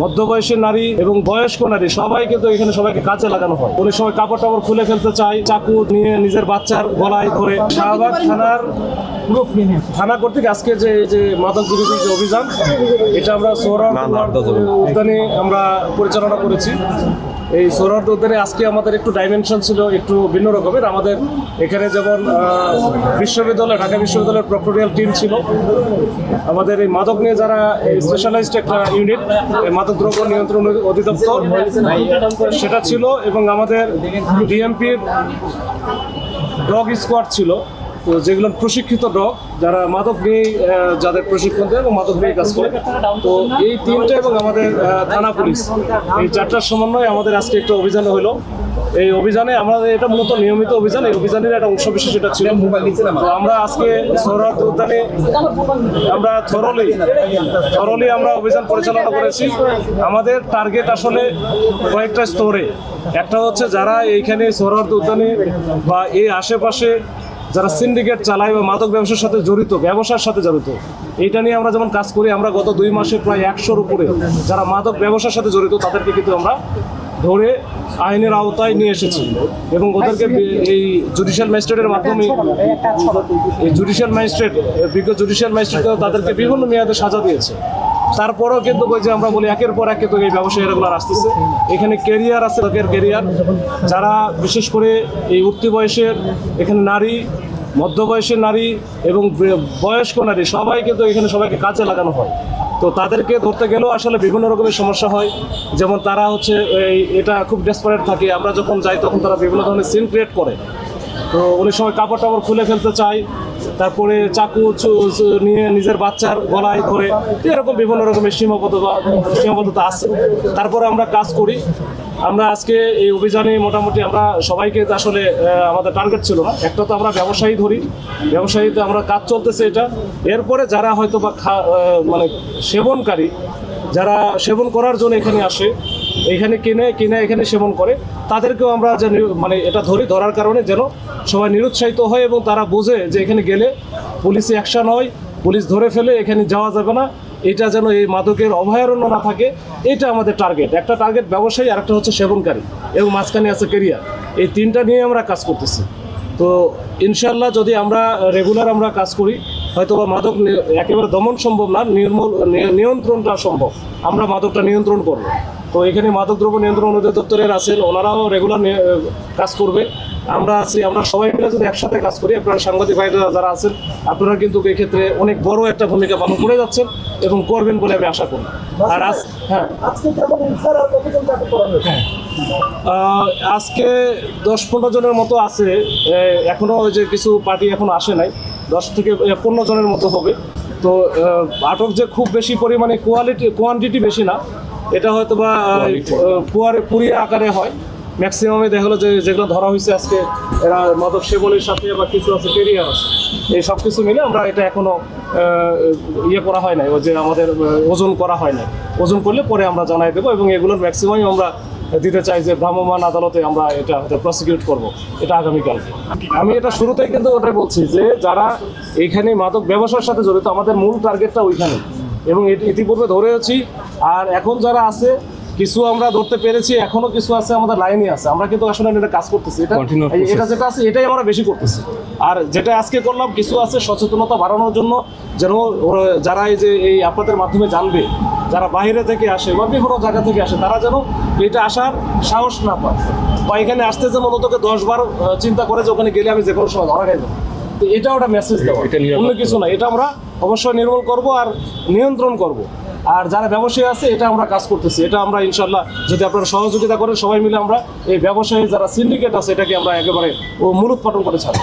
মধ্যবয়সী নারী এবং বয়স্ক নারী সবাই কিন্তু এখানে সবাইকে কাজে লাগানো হয়। অনেক সময় কাপড় টাপড় খুলে ফেলতে চায়, চাকু নিয়ে নিজের বাচ্চার গলায় ধরে। শাহবাগ থানা কর্তৃক আজকে যে মাদক বিরোধী যে অভিযান, এটা আমরা সোহরাওয়ার্দী উদ্যানে আমরা পরিচালনা করেছি। এই সোহরাওয়ার্দী উদ্যানে আজকে আমাদের একটু ডাইমেনশন ছিল একটু ভিন্ন রকমের। আমাদের এখানে যেমন ঢাকা বিশ্ববিদ্যালয়ের প্রক্টোরিয়াল টিম ছিল, আমাদের এই মাদক নিয়ে যারা স্পেশালাইজড একটা ইউনিট, মাদক দ্রব্য নিয়ন্ত্রণ অধিদপ্তর সেটা ছিল, এবং আমাদের ডিএমপির ডগ স্কোয়াড ছিল, তো যেগুলো প্রশিক্ষিত ডগ যারা মাদক নিয়ে যাদের প্রশিক্ষণ দেয় এবং মাদক নিয়ে কাজ করে। তো এই তিনটে এবং আমাদের থানা পুলিশ, এই চারটার সমন্বয়ে আমাদের আজকে একটা অভিযান হলো। এই অভিযানে আমাদের এটা মূলত নিয়মিত অভিযান, এই অভিযানের একটা অংশ বিশেষ এটা ছিল। তো আমরা আজকে সোহরাওয়ার্দী উদ্যানে আমরা থরলি আমরা অভিযান পরিচালনা করেছি। আমাদের টার্গেট আসলে কয়েকটা স্তরে। একটা হচ্ছে যারা এইখানে সোহরাওয়ার্দী উদ্যানে বা এই আশেপাশে যারা সিন্ডিকেট চালায় বা মাদক ব্যবসার সাথে জড়িত, ব্যবসার সাথে জড়িত, এইটা নিয়ে আমরা যেমন কাজ করি। আমরা গত 2 মাসে প্রায় 100-র উপরে যারা মাদক ব্যবসার সাথে জড়িত তাদেরকে কিন্তু আমরা ধরে আইনের আওতায় নিয়ে এসেছি, এবং ওদেরকে এই জুডিশিয়াল ম্যাজিস্ট্রেটের মাধ্যমে বিজ্ঞ জুডিশিয়াল ম্যাজিস্ট্রেট তাদেরকে বিভিন্ন মেয়াদে সাজা দিয়েছে। তারপরেও কিন্তু ওই যে আমরা বলি একের পর এক কিন্তু এই ব্যবসায়ীরা আসতেছে। এখানে ক্যারিয়ার আছে, ক্যারিয়ার যারা বিশেষ করে এই উঠতি বয়সের এখানে নারী, মধ্যবয়সী নারী এবং বয়স্ক নারী সবাই কিন্তু এখানে সবাইকে কাজে লাগানো হয়। তো তাদেরকে ধরতে গেলেও আসলে বিভিন্ন রকমের সমস্যা হয়। যেমন তারা হচ্ছে এটা খুব ডেসপারেট থাকে, আমরা যখন যাই তখন তারা বিভিন্ন ধরনের সিন ক্রিয়েট করে। তো অনেক সময় কাপড় টাপড় খুলে ফেলতে চায়, তারপরে চাকু নিয়ে নিজের বাচ্চার গলায় ধরে, এরকম বিভিন্ন রকমের সীমাবদ্ধতা আছে। তারপরে আমরা কাজ করি। আমরা আজকে এই অভিযানে মোটামুটি আমরা সবাইকে আসলে আমাদের টার্গেট ছিল না, একটা তো আমরা ব্যবসায়ী ধরি, ব্যবসায়ীতে আমরা কাজ চলতেছে এটা। এরপরে যারা হয়তো বা মানে সেবনকারী, যারা সেবন করার জন্য এখানে আসে, এখানে কিনে এখানে সেবন করে, তাদেরকেও আমরা যে মানে এটা ধরার কারণে যেন সবাই নিরুৎসাহিত হয় এবং তারা বোঝে যে এখানে গেলে পুলিশে অ্যাকশন হয়, পুলিশ ধরে ফেলে, এখানে যাওয়া যাবে না, এটা যেন এই মাদকের অভয়ারণ্য না থাকে। এটা আমাদের টার্গেট। একটা টার্গেট ব্যবসায়ী, আর একটা হচ্ছে সেবনকারী, এবং মাঝখানে আছে ক্যারিয়ার। এই তিনটা নিয়ে আমরা কাজ করতেছি। তো ইনশাল্লাহ যদি আমরা রেগুলার আমরা কাজ করি, হয়তো বা মাদক একেবারে দমন সম্ভব না, নিয়ন্ত্রণটা সম্ভব। আমরা মাদকটা নিয়ন্ত্রণ করব। তো এখানে মাদক দ্রব্য নিয়ন্ত্রণ অধিদপ্তরের আছেন, ওনারাও রেগুলার কাজ করবে। আমরা আছি, আমরা সবাই মিলে যদি একসাথে কাজ করি, আপনারা সাংবাদিক ভাইরা যারা আছেন, আপনারা কিন্তু এই ক্ষেত্রে অনেক বড় একটা ভূমিকা পালন করে যাচ্ছেন এবং করবেন বলে আমি আশা করি। আর আজকে 10-15 জনের মতো আছে। এখনো ওই যে কিছু পার্টি এখনো আসে নাই, 10 থেকে 15 জনের মতো হবে। তো আটক যে খুব বেশি পরিমাণে কোয়ান্টিটি বেশি না, এটা হয়তো বা পুরী আকারে হয়। ম্যাক্সিমামে দেখা গেলো যে যেগুলো ধরা হয়েছে আজকে, এরা মাদক সেবনের সাথে বা কিছু আছে ক্যারিয়ার আছে, এই সব কিছু মিলে আমরা এটা এখনো করা হয় নাই, যে আমাদের ওজন করা হয় নাই। ওজন করলে পরে আমরা জানাই দেবো, এবং এগুলোর ম্যাক্সিমামই আমরা দিতে চাই যে ভ্রাম্যমাণ আদালতে আমরা এটা প্রসিকিউট করব, এটা আগামীকাল। আমি এটা শুরুতেই কিন্তু ওটাই বলছি যে যারা এইখানে মাদক ব্যবসার সাথে জড়িত, আমাদের মূল টার্গেটটা ওইখানে, এবং ইতিপূর্বে ধরেছি। আর এখন যারা আছে, কিছু আমরা ধরতে পেরেছি, এখনো কিছু আছে আমাদের লাইনে আছে। আমরা কিন্তু আসলে এটা কাজ করতেছি, এটা যেটা আছে এটাই আমরা বেশি করতেছি। আর যেটা আজকে করলাম, কিছু আছে সচেতনতা বাড়ানোর জন্য, যেন যারা এই আপনাদের মাধ্যমে জানবে, যারা বাইরে থেকে আসে বা বিভিন্ন জায়গা থেকে আসে, তারা যেন এটা আসার সাহস না পায়, বা এখানে আসতে যেমন ওদেরকে 10 বার চিন্তা করে যে ওখানে গেলে আমি যে কোনো সময় ধরা খাই যাবো। তো এটা ওটা মেসেজ দেওয়া, অন্য কিছু না। এটা আমরা অবশ্যই নির্মূল করব আর নিয়ন্ত্রণ করব। আর যারা ব্যবসায়ী আছে, এটা আমরা কাজ করতেছি। এটা আমরা ইনশাল্লাহ যদি আপনারা সহযোগিতা করেন, সবাই মিলে আমরা এই ব্যবসায়ী যারা সিন্ডিকেট আছে, এটাকে আমরা একেবারে মূলোৎপাটন করে ছাড়ব।